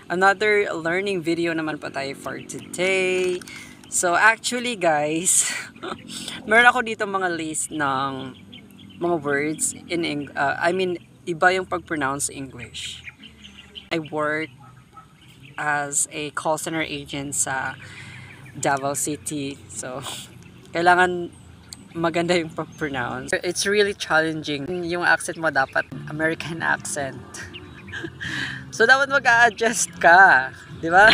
Another learning video naman po tayo for today. So actually guys, meron ako dito mga list ng mga words iba yung pag-pronounce English. I work as a call center agent sa Davao City. So kailangan maganda yung pag-pronounce. It's really challenging. Yung accent mo dapat American accent. So dapat mag-a-adjust ka, 'di ba?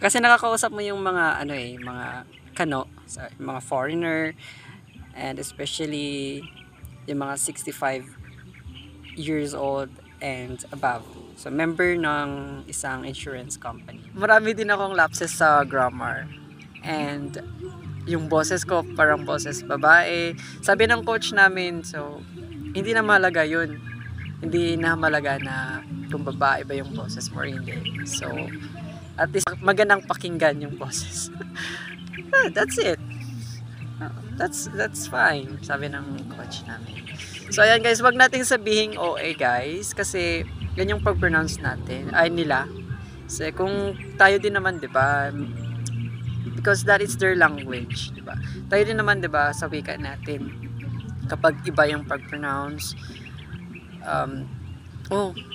Kasi nakakausap mo yung mga mga mga foreigner, and especially yung mga 65 years old and above. So member ng isang insurance company. Marami din akong lapses sa grammar. And yung boses ko parang boses babae. Sabi ng coach namin, so hindi na mahalaga yun. Hindi na mahalaga na kung babae ba yung boses mo or hindi. So, at least magandang pakinggan yung boses. That's it. That's fine, sabi ng coach namin. So, ayan guys, wag nating sabihin OA guys, kasi yan yung pag-pronounce natin, ay nila. Kasi kung tayo din naman, di ba, because that is their language, di ba? Tayo din naman, di ba, sa wika natin, kapag iba yung pag-pronounce,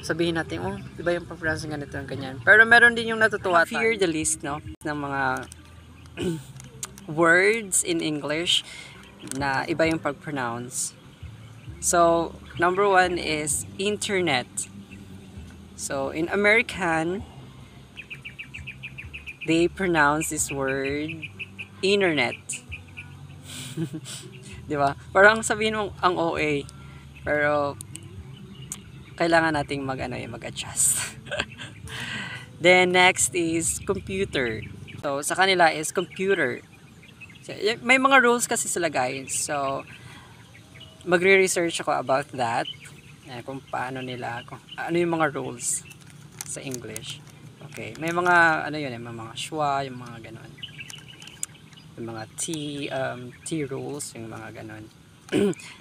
sabihin natin, iba yung pag-pronounce ng ganito, ganyan. Pero meron din yung natutuwa tayo. Here the list, no, ng mga words in English na iba yung pag-pronounce. So, number 1 is internet. So, in American, they pronounce this word internet. Di ba? Parang sabihin mo ang OA, pero kailangan nating mag-adjust. Then next is computer. So sa kanila is computer. So, may mga rules kasi sila guys. So magre-research ako about that. Kung paano nila, kung ano yung mga rules sa English. Okay, may mga may mga schwa, yung mga ganon. Yung mga T rules, yung mga ganon.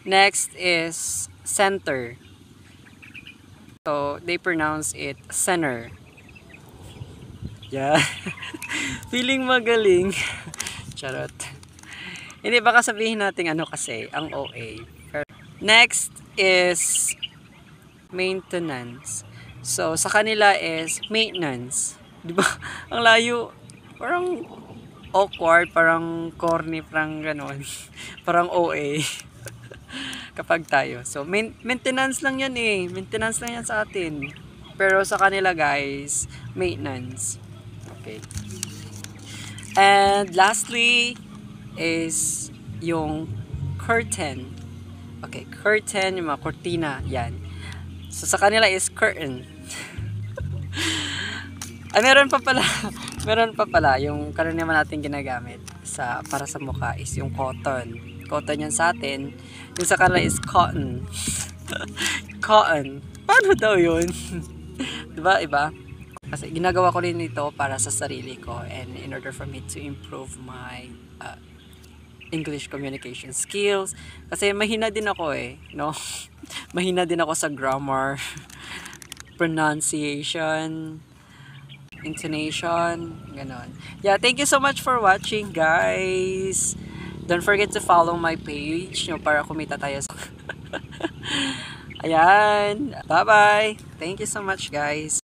Next is center. So they pronounce it center. Yeah. Feeling magaling. Charot. Hindi, baka sabihin natin kasi ang OA. Next is maintenance. So sa kanila is maintenance. 'Di ba? Ang layo. Parang awkward, parang corny, parang ganon. Parang OA. Kapag tayo. So maintenance lang 'yan eh. Maintenance lang 'yan sa atin. Pero sa kanila guys, maintenance. Okay. And lastly is yung curtain. Okay, curtain, yung mga cortina, yan. So sa kanila is curtain. Meron pa pala yung karaniwan natin ginagamit para sa mukha is yung cotton. Cotton yan sa atin. Yung sa kanila is cotton. Cotton. Paano daw yun? Diba, iba? Kasi ginagawa ko rin ito para sa sarili ko, and in order for me to improve my English communication skills. Kasi mahina din ako no? Mahina din ako sa grammar, pronunciation, intonation, ganon. Yeah, thank you so much for watching guys. Don't forget to follow my page, para kumita tayo sa Ayan. Bye-bye. Thank you so much guys.